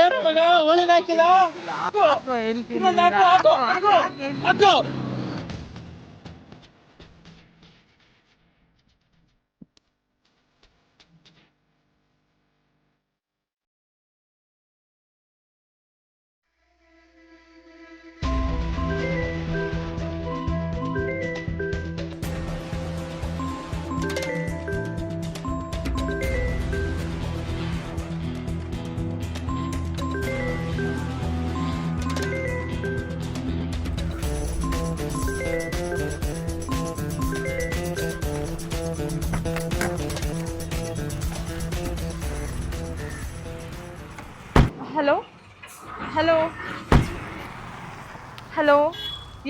ಏನು ಮಗ ಒಳ್ಳೆ ಹಾಕಿಲ್ಲ ಹಲೋ ಹಲೋ ಹಲೋ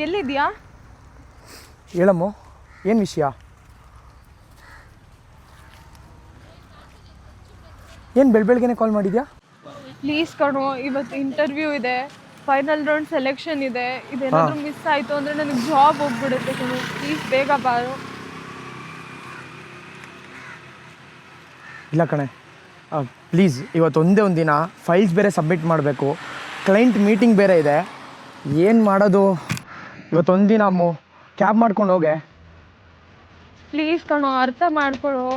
ಎಲ್ಲಿದೆಯಾ? ಹೇಳಮ್ಮ, ಏನು ವಿಷಯ? ಏನು ಬೆಳಗ್ಗೆನೆ ಕಾಲ್ ಮಾಡಿದ್ಯಾ? ಪ್ಲೀಸ್ ಕಣೋ, ಇವತ್ತು ಇಂಟರ್ವ್ಯೂ ಇದೆ, ಫೈನಲ್ ರೌಂಡ್ ಸೆಲೆಕ್ಷನ್ ಇದೆ. ಇದೇನಾದರೂ ಮಿಸ್ ಆಯಿತು ಅಂದರೆ ನನಗೆ ಜಾಬ್ ಹೋಗ್ಬಿಡುತ್ತೆ ಕಣೋ. ಪ್ಲೀಸ್ ಬೇಗ ಬಾರು. ಇಲ್ಲ ಕಣೆ, ಪ್ಲೀಸ್ ಇವತ್ತು ಒಂದೇ ಒಂದು ದಿನ. ಫೈಲ್ಸ್ ಬೇರೆ ಸಬ್ಮಿಟ್ ಮಾಡಬೇಕು, ಕ್ಲೈಂಟ್ ಮೀಟಿಂಗ್ ಬೇರೆ ಇದೆ. ಏನು ಮಾಡೋದು? ಇವತ್ತೊಂದು ದಿನ ಅಮ್ಮು, ಕ್ಯಾಬ್ ಮಾಡ್ಕೊಂಡು ಹೋಗೆ. ಪ್ಲೀಸ್ ಕಣೋ, ಅರ್ಥ ಮಾಡ್ಕೊಳ್ಳೋ.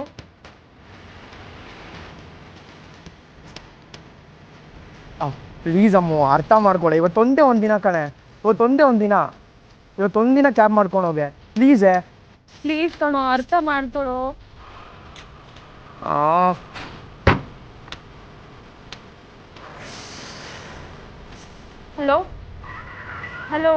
ಪ್ಲೀಸ್ ಅಮ್ಮು, ಅರ್ಥ ಮಾಡ್ಕೊಳ್ಳೆ. ಇವತ್ತೊಂದೇ ಒಂದು ದಿನ ಕಣೆ, ಇವತ್ತೊಂದು ದಿನ ಕ್ಯಾಬ್ ಮಾಡ್ಕೊಂಡು ಹೋಗೆ ಪ್ಲೀಸೇ. ಪ್ಲೀಸ್ ಕಣೋ, ಅರ್ಥ ಮಾಡ್ಕೊಳ್ಳೋ. ಹಲೋ ಹಲೋ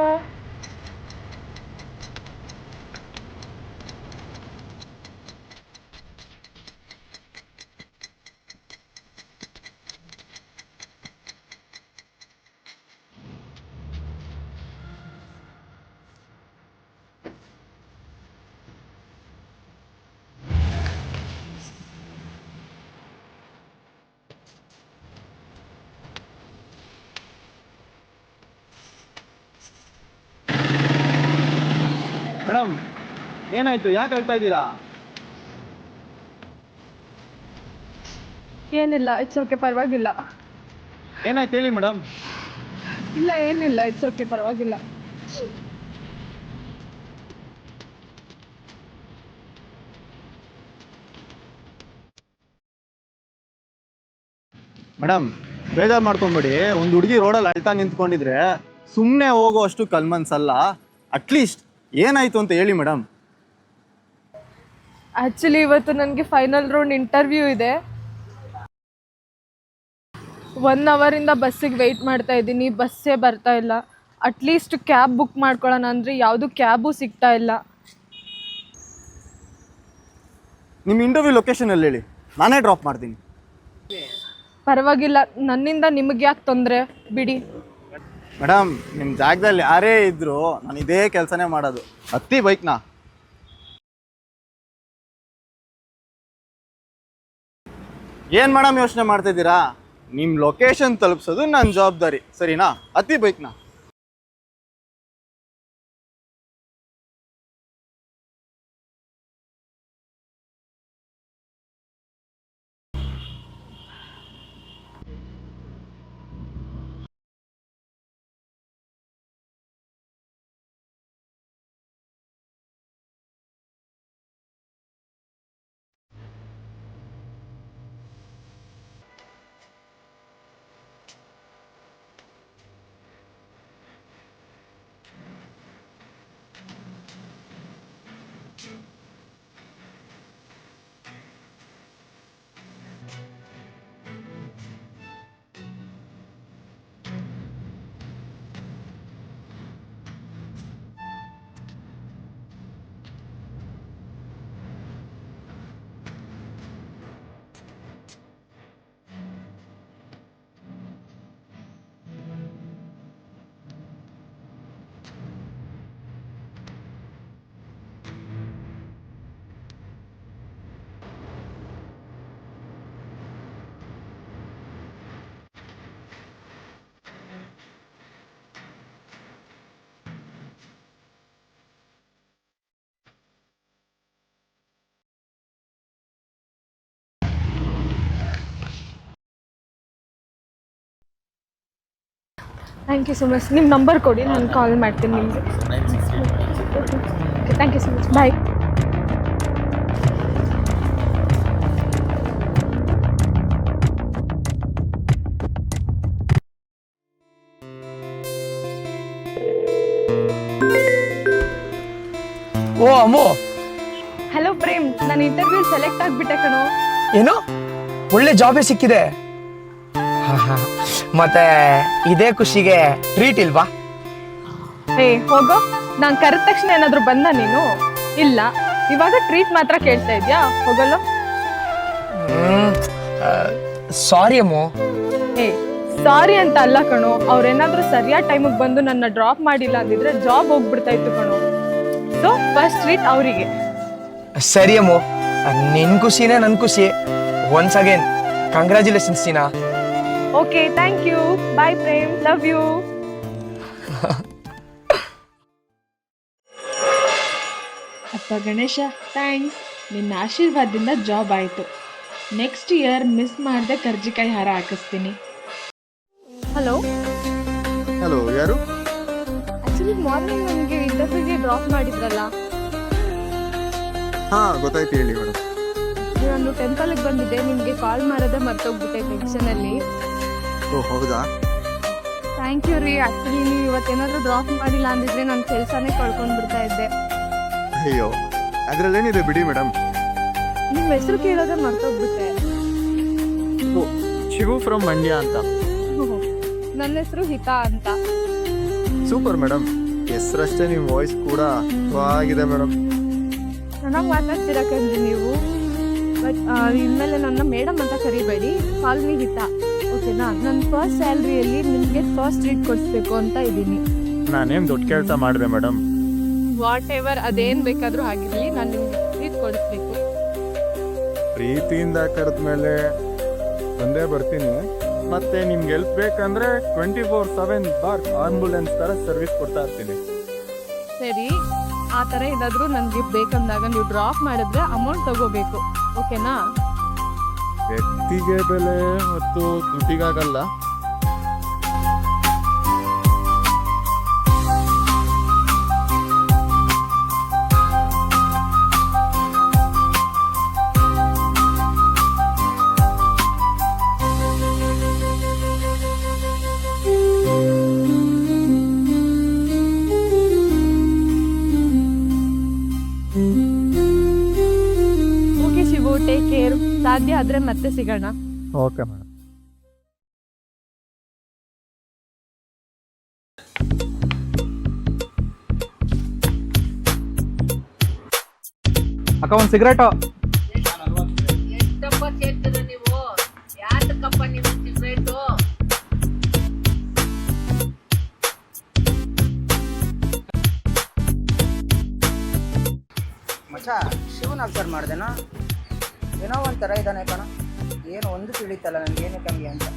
ಮೇಡಮ್, ಏನಾಯ್ತು? ಯಾಕೆ ಆಗ್ತಾ ಇದ್ದೀರಾ? ಏನಿಲ್ಲ, ಇಟ್ಸ್ ಓಕೆ, ಪರವಾಗಿಲ್ಲ. ಏನಾಯ್ತು ಹೇಳಿ ಮೇಡಮ್. ಇಲ್ಲ, ಏನಿಲ್ಲ, ಇಟ್ಸ್ ಓಕೆ, ಪರವಾಗಿಲ್ಲ. ಮೇಡಮ್, ಬೇಜಾರು ಮಾಡ್ಕೊಂಬೇಡಿ. ಒಂದು ಹುಡುಗಿ ರೋಡಲ್ಲಿ ಅಳ್ತಾ ನಿಂತ್ಕೊಂಡಿದ್ರೆ ಸುಮ್ಮನೆ ಹೋಗೋ ಅಷ್ಟು ಕಲ್ಮನ್ಸಲ್ಲ. ಅಟ್ಲೀಸ್ಟ್ ಏನಾಯ್ತು ಅಂತ ಹೇಳಿ ಮೇಡಮ್. ಆ್ಯಕ್ಚುಲಿ ಇವತ್ತು ನನಗೆ ಫೈನಲ್ ರೌಂಡ್ ಇಂಟರ್ವ್ಯೂ ಇದೆ. 1 ಅವರಿಂದ ಬಸ್ಸಿಗೆ ವೆಯ್ಟ್ ಮಾಡ್ತಾ ಇದ್ದೀನಿ, ಬಸ್ಸೇ ಬರ್ತಾ ಇಲ್ಲ. ಅಟ್ಲೀಸ್ಟ್ ಕ್ಯಾಬ್ ಬುಕ್ ಮಾಡ್ಕೊಳ್ಳೋಣ ಅಂದರೆ ಯಾವುದು ಕ್ಯಾಬು ಸಿಗ್ತಾ ಇಲ್ಲ. ನಿಮ್ಮ ಇಂಟರ್ವ್ಯೂ ಲೊಕೇಶನ್ ಅಲ್ಲಿ ಹೇಳಿ, ನಾನೇ ಡ್ರಾಪ್ ಮಾಡ್ತೀನಿ. ಪರವಾಗಿಲ್ಲ, ನನ್ನಿಂದ ನಿಮಗೆ ಯಾಕೆ ತೊಂದರೆ, ಬಿಡಿ. ಮೇಡಮ್, ನಿಮ್ಮ ಜಾಗದಲ್ಲಿ ಯಾರೇ ಇದ್ರು ನಾನು ಇದೇ ಕೆಲಸನೇ ಮಾಡೋದು. ಹತ್ತಿ ಬೈಕ್ನಾ. ಏನು ಮೇಡಮ್ ಯೋಚನೆ ಮಾಡ್ತಿದ್ದೀರಾ? ನಿಮ್ಮ ಲೊಕೇಶನ್ ತಲುಪಿಸೋದು ನನ್ನ ಜವಾಬ್ದಾರಿ, ಸರಿನಾ? ಹತ್ತಿ ಬೈಕ್ನಾ. Thank you so much. ನಿಮ್ಮ ನಂಬರ್ ಕೊಡಿ, ನಾನು ಕಾಲ್ ಮಾಡ್ತೀನಿ ನಿಮಗೆ. Okay, thank you so much. Bye. ಓ ಅಮ್ಮು, ಹಲೋ ಪ್ರೇಮ್, ನಾನು ಇಂಟರ್ವ್ಯೂ ಸೆಲೆಕ್ಟ್ ಆಗಿಬಿಟ್ಟೆ ಕಣೋ. ಏನು ಒಳ್ಳೆ ಜಾಬೇ ಸಿಕ್ಕಿದೆ? ಮತ್ತೆ ಇದೇ ಖುಷಿಗೆ ಟ್ರೀಟ್ ಇಲ್ವಾ? ಏ ಹೋಗೋ, ನಾನು ಕರೆದ ತಕ್ಷಣ ಏನಾದರೂ ಬಂದ ನೀನು? ಇಲ್ಲ, ಇವಾಗ ಟ್ರೀಟ್ ಮಾತ್ರ ಕೇಳ್ತಾ ಇದೆಯಾ? ಹೋಗಲ್ಲ. ಸಾರಿ ಅಮ್ಮು. ಏ ಸಾರಿ ಅಂತ ಅಲ್ಲ ಕಣೋ, ಅವ್ರೇನಾದ್ರೂ ಸರಿಯಾದ ಟೈಮಿಗೆ ಬಂದು ನನ್ನ ಡ್ರಾಪ್ ಮಾಡಿಲ್ಲ ಅಂದಿದ್ರೆ ಜಾಬ್ ಹೋಗ್ಬಿಡ್ತಾ ಇತ್ತು ಕಣೋ. ಸೊ ಫಸ್ಟ್ ಟ್ರೀಟ್ ಅವರಿಗೆ. ಸರಿ ಅಮ್ಮು, ನಿನ್ ಖುಷಿನೇ ನನ್ ಖುಷಿ. Once again congratulations Tina. Okay, thank you. Bye Prem, love you. ಅಪ್ಪ ಗಣೇಶ, ಥ್ಯಾಂಕ್ಸ್. ನಿನ್ನ ಆಶೀರ್ವಾದದಿಂದ ಜಾಬ್ ಆಯಿತು. ನೆಕ್ಸ್ಟ್ ಇಯರ್ ಮಿಸ್ ಮಾಡದೆ ಕರ್ಜಿಕಾಯಿ ಹಾರ ಹಾಕಿಸ್ತೀನಿ. ಹಲೋ, ಹಲೋ, ಯಾರು? ಆಕ್ಚುಲಿ ಮಾರ್ನಿಂಗ್ ನನಗೆ ಇಂಟರ್ವ್ಯೂಗೆ ಡ್ರಾಪ್ ಮಾಡಿದ್ರಲ್ಲ, ಹಾಂ, ಗೊತ್ತಾಯ್ತು, ಹೇಳಿ ಮೇಡಮ್. ನಾನು ಟೆಂಪಲ್ಗೆ ಬಂದಿದ್ದೆ, ನಿಮಗೆ ಕಾಲ್ ಮಾಡೋದೇ ಮರ್ತೋಗ್ಬಿಟ್ಟೆ ಟೆನ್ಷನಲ್ಲಿ. ಓ ಹೌದಾ? ಥ್ಯಾಂಕ್ ಯು ರೀ. ಆ್ಯಕ್ಚುಲಿ ನೀವು ಇವತ್ತೇನಾದರೂ ಡ್ರಾಪ್ ಮಾಡಿಲ್ಲ ಅಂದಿದ್ರೆ ನಾನು ಕೆಲಸನೇ ಕಳ್ಕೊಂಡು ಬಿಡ್ತಾ ಇದ್ದೆ. ಅಯ್ಯೋ, ಅದರಲ್ಲೇನಿದೆ ಬಿಡಿ ಮೇಡಮ್. ನಿಮ್ಮ ಹೆಸರು ಕೇಳೋದೇ ಮರ್ತೋಗ್ಬಿಟ್ಟೆ. ಶಿವು ಫ್ರಮ್ ಮಂಡ್ಯ ಅಂತ. ನನ್ನ ಹೆಸರು ಹಿತಾ ಅಂತ. ಸೂಪರ್ ಮೇಡಮ್, ಹೆಸರಷ್ಟೇ ನಿಮ್ಮ ವಾಯ್ಸ್ ಕೂಡ ಆಗಿದೆ ಮೇಡಮ್. ಚೆನ್ನಾಗಿ ಮಾತಾಡ್ತಿರಕಂದ್ರೆ ನೀವು. ಬಟ್ ಇನ್ಮೇಲೆ ನನ್ನ ಮೇಡಮ್ ಅಂತ ಕರಿಬೇಡಿ, ಕಾಲ್ ಮೀ ಹಿತಾ, ಓಕೆನಾ? ನನ್ನ ಫಸ್ಟ್ ಸ್ಯಾಲ್ರಿಯಲ್ಲಿ ನಿಮಗೆ ಫಸ್ಟ್ ಟ್ರೀಟ್ ಕೊಡಿಸ್ಬೇಕು ಅಂತ ಇದ್ದೀನಿ. ನಾನೇನು ದೊಡ್ಡ ಕೆಲಸ ಮಾಡಿದೆ ಮೇಡಮ್? ವಾಟ್ ಎವರ್, ಅದೇನು ಬೇಕಾದರೂ ಆಗಿರಲಿ, ನಾನು ನಿಮಗೆ ಟ್ರೀಟ್ ಕೊಡಿಸ್ಬೇಕು. ಪ್ರೀತಿಯಿಂದ ಕರೆದ್ಮೇಲೆ ಬಂದೇ ಬರ್ತೀನಿ. ಮತ್ತೆ ನಿಮ್ಗೆ ಹೆಲ್ಪ್ ಬೇಕಂದ್ರೆ 24/7 ಆಂಬುಲೆನ್ಸ್ ಥರ ಸರ್ವಿಸ್ ಕೊಡ್ತಾ ಇರ್ತೀನಿ. ಸರಿ, ಆ ಥರ ಏನಾದರೂ ನನಗೆ ಬೇಕಂದಾಗ ನೀವು ಡ್ರಾಪ್ ಮಾಡಿದ್ರೆ ಅಮೌಂಟ್ ತಗೋಬೇಕು, ಓಕೆನಾ? ವ್ಯಕ್ತಿಗೆ ಬೆಲೆ ಮತ್ತು ದುಡ್ಡಿಗಾಗಲ್ಲ. Okay Shivu, take care. ಸಾಧ್ಯ ಆದರೆ ಮತ್ತೆ ಸಿಗೋಣ. Okay madam. ಅಕ್ಕ, ಒಂದು ಸಿಗರೇಟು. ಎಷ್ಟಪ್ಪ ಸೇರ್ತೀರ ನೀವು? ಯಾತಕ್ಕಪ್ಪ ನೀವು ಸಿಗರೇಟು? ಮಚ್ಚ, ಶಿವನ್ ಅಬ್ಸರ್ವ್ ಮಾಡ್ದೇನಾ? ಏನೋ ಒಂಥರ ಇದ್ದಾನೆ ಕಣ. ಏನು ಒಂದು ತಿಳಿತಲ್ಲ ನನಗೇನು ಕಮ್ಮಿ ಅಂತ.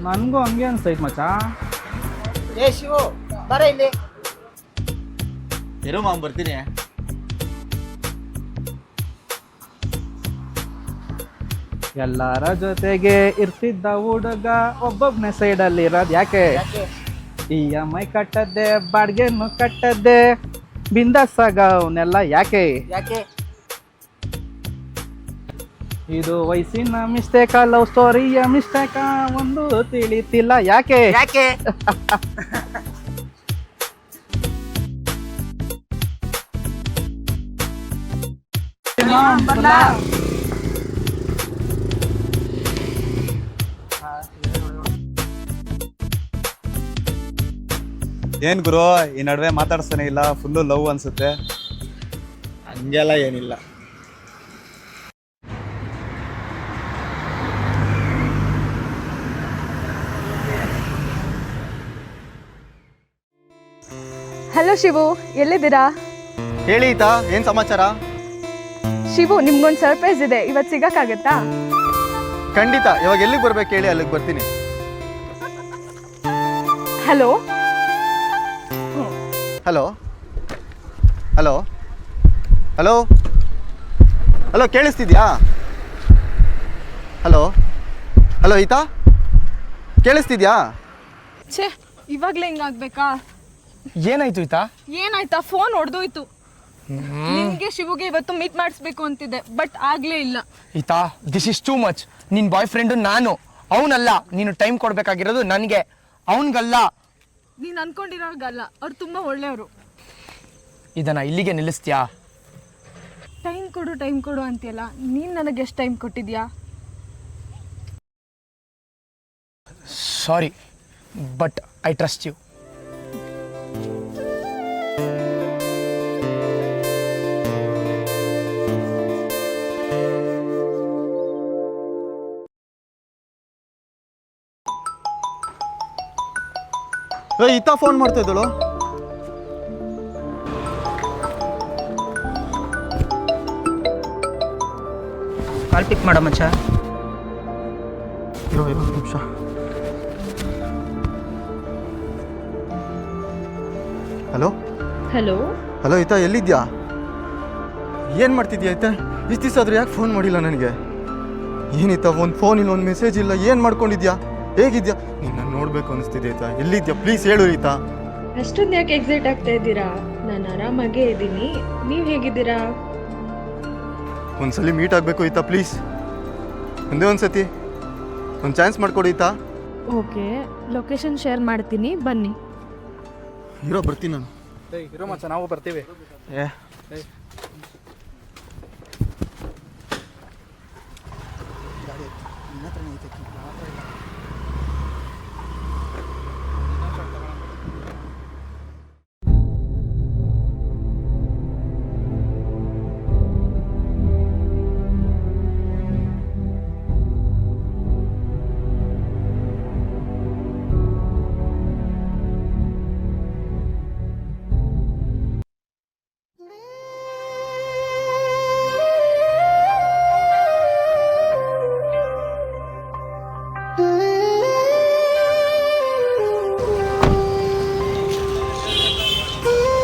ನನಗೂ ಹಂಗೆ ಅನ್ಸ್ತೈತೆ ಮಚ್ಚ. ಏ ಶಿವು, ಬರ ಇಲ್ಲಿ. ಇರೋ ಮಾಮ್, ಬರ್ತೀನಿ. ಎಲ್ಲರ ಜೊತೆಗೆ ಇರ್ತಿದ್ದ ಹುಡುಗ ಒಬ್ಬೊಬ್ನೇ ಸೈಡಲ್ಲಿ ಇರೋದು ಯಾಕೆ? EMI ಕಟ್ಟದ್ದೆ, ಬಾಡ್ಗೆನು ಕಟ್ಟದ್ದೆ, ಬಿಂದಾಸಾಗ ಅವನ್ನೆಲ್ಲ ಯಾಕೆ? ಇದು ವಯಸ್ಸಿನ ಮಿಸ್ಟೇಕ, ಲವ್ ಸ್ಟೋರಿಯ ಮಿಸ್ಟೇಕ, ಒಂದು ತಿಳಿತಿಲ್ಲ ಯಾಕೆ? ಏನ್ ಗುರು, ಈ ನಡುವೆ ಮಾತಾಡ್ತಾನೆ ಇಲ್ಲ, ಫುಲ್ಲು ಲವ್ ಅನ್ಸುತ್ತೆ. ಹಂಗೆಲ್ಲ ಏನಿಲ್ಲ. ಹಲೋ ಶಿವು, ಎಲ್ಲಿದ್ದೀರಾ? ಹೇಳಿ ಈತಾ, ಏನ್ ಸಮಾಚಾರ? ಶಿವು, ನಿಮ್ಗೊಂದು ಸರ್ಪ್ರೈಸ್ ಇದೆ, ಇವತ್ತು ಸಿಗಕ್ಕಾಗತ್ತಾ? ಖಂಡಿತ. ಇವಾಗ ಎಲ್ಲಿಗೆ ಬರ್ಬೇಕು ಹೇಳಿ, ಅಲ್ಲಿಗೆ ಬರ್ತೀನಿ. Hello hello hello hello hello, ಕೇಳಿಸ್ತಿದ್ಯಾ? ಹಲೋ ಹಲೋ ಈತಾ, ಕೇಳಿಸ್ತಿದ್ಯಾ? ಛೇ, ಇವಾಗಲೇ ಹಿಂಗಾಗ್ಬೇಕಾ? ಏನಾಯ್ತು ಈತಾ? ಏನಾಯ್ತಾ? ಫೋನ್ ಹೊಡೆದೋಯ್ತು. ನಿನ್ಗೆ ಶಿವುಗೆ ಇವತ್ತು ಮೀಟ್ ಮಾಡಿಸ್ಬೇಕು ಅಂತಿದ್ದೆ, ಬಟ್ ಆಗ್ಲೇ ಇಲ್ಲ. ಈತಾ, ದಿಸ್ ಇಸ್ ಟೂ ಮಚ್. ನಿನ್ನ ಬಾಯ್ ಫ್ರೆಂಡು ನಾನು, ಅವನಲ್ಲ. ನೀನು ಟೈಮ್ ಕೊಡಬೇಕಾಗಿರೋದು ನನಗೆ, ಅವನಿಗಲ್ಲ. ನೀನು ಅನ್ಕೊಂಡಿರೋರ್ಗಲ್ಲ, ಅವ್ರು ತುಂಬ ಒಳ್ಳೆಯವರು. ಇದನ್ನು ಇಲ್ಲಿಗೆ ನಿಲ್ಲಿಸ್ತೀಯಾ? ಟೈಮ್ ಕೊಡು ಅಂತೀಯಲ್ಲ, ನೀನು ನನಗೆ ಎಷ್ಟು ಟೈಮ್ ಕೊಟ್ಟಿದ್ಯಾ? Sorry, but I trust you. ಈತಾ ಫೋನ್ ಮಾಡ್ತಾ ಇದ್ದಳು. ಕಾಲ್ ಪಿಕ್ ಮಾಡೋ ಮಚ್ಚ. ಇರೋ ನಿಮಿಷ. ಹಲೋ ಹಲೋ ಈತಾ, ಎಲ್ಲಿದ್ಯಾ? ಏನು ಮಾಡ್ತಿದ್ಯಾ ಈತಾ? ಇಷ್ಟು ದಿವಸ ಆದರೂ ಯಾಕೆ ಫೋನ್ ಮಾಡಿಲ್ಲ ನನಗೆ? ಏನಿತ್ತಾ, ಒಂದು ಫೋನ್ ಇಲ್ಲ, ಒಂದು ಮೆಸೇಜ್ ಇಲ್ಲ, ಏನು ಮಾಡ್ಕೊಂಡಿದ್ಯಾ? ಹೇಗಿದ್ಯಾ? ನಿನ್ನ ನೋಡಬೇಕು ಅನಿಸ್ತಿದೆ ಈತಾ. ಎಲ್ಲಿದ್ಯಾ? ಪ್ಲೀಸ್ ಹೇಳು ಈತಾ. ಅಷ್ಟೊಂದು ಯಾಕೆ ಎಕ್ಸೈಟ್ ಆಗ್ತಾ ಇದ್ದೀರಾ? ನಾನು ಆರಾಮಾಗೇ ಇದ್ದೀನಿ. ನೀವು ಹೇಗಿದ್ದೀರಾ? ಒಂದ್ಸಲಿ ಮೀಟ್ ಆಗಬೇಕು ಈತಾ, ಪ್ಲೀಸ್. ಒಂದೇ ಒಂದು ಸತಿ ಒಂದು ಚಾನ್ಸ್ ಮಾಡ್ಕೊಡಿ ಈತಾ. ಓಕೆ, ಲೊಕೇಶನ್ ಶೇರ್ ಮಾಡ್ತೀನಿ, ಬನ್ನಿ. ಹೀರೋ ಬರ್ತೀನಿ ನಾನು. ಇರೋ ಮಚ್ಚ, ನಾವು ಬರ್ತೀವಿ. ಏ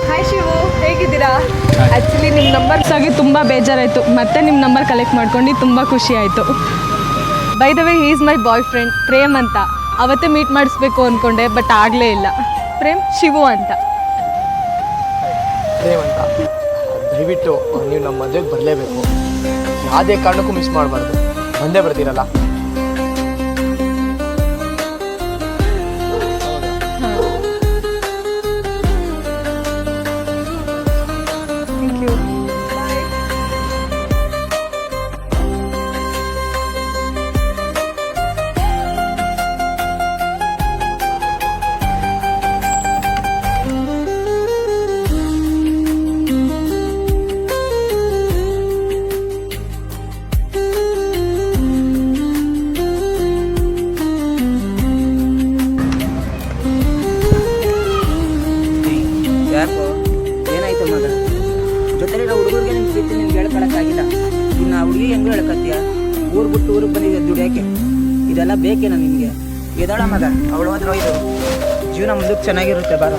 ಹಾಯ್ ಶಿವು, ಹೇಗಿದ್ದೀರಾ? ಆ್ಯಕ್ಚುಲಿ ನಿಮ್ಮ ನಂಬರ್ಸ್ ಆಗಿ ತುಂಬ ಬೇಜಾರಾಯಿತು. ಮತ್ತೆ ನಿಮ್ಮ ನಂಬರ್ ಕಲೆಕ್ಟ್ ಮಾಡ್ಕೊಂಡು ತುಂಬ ಖುಷಿ ಆಯಿತು. By the way, he is my boy friend Prem ಅಂತ. ಅವತ್ತೇ ಮೀಟ್ ಮಾಡಿಸ್ಬೇಕು ಅಂದ್ಕೊಂಡೆ, ಬಟ್ ಆಗಲೇ ಇಲ್ಲ. ಪ್ರೇಮ್, ಶಿವು ಅಂತ. ಪ್ರೇಮ್ ಅಂತ. ದಯವಿಟ್ಟು ನೀವು ನಮ್ಮ ಮದುವೆಗೆ ಬರಲೇಬೇಕು. ಯಾವುದೇ ಕಾರಣಕ್ಕೂ ಮಿಸ್ ಮಾಡಬಾರ್ದು. ಬಂದೇ ಬರ್ತೀರಲ್ಲ? Thank you. ಯಾಕೋ ಏನಾಯ್ತು ಮಗ? ಜೊತೆಲಿರೋ ಹುಡುಗರಿಗೆ ನಿನ್ನ ಪ್ರೀತಿ ನಿನ್ಗೆ ಹೇಳ್ಕೊಳಕ್ಕಾಗಿಲ್ಲ. ಇನ್ನು ಆ ಹುಡುಗಿ ಹೆಂಗೂ ಹೇಳ್ಕತ್ತೀಯ? ಊರು ಬಿಟ್ಟು ಊರಿಗೆ ಬಂದಿದೆ ದುಡಿಯೋಕ್ಕೆ. ಇದೆಲ್ಲ ಬೇಕೇನ ನಿನಗೆ? ಎದಾಳ ಮಗ, ಅವಳು ಹೋದ್ರೆ ಇದು ಜೀವನ ಮುಂದಕ್ಕೆ ಚೆನ್ನಾಗಿರುತ್ತೆ. ಬಾರ.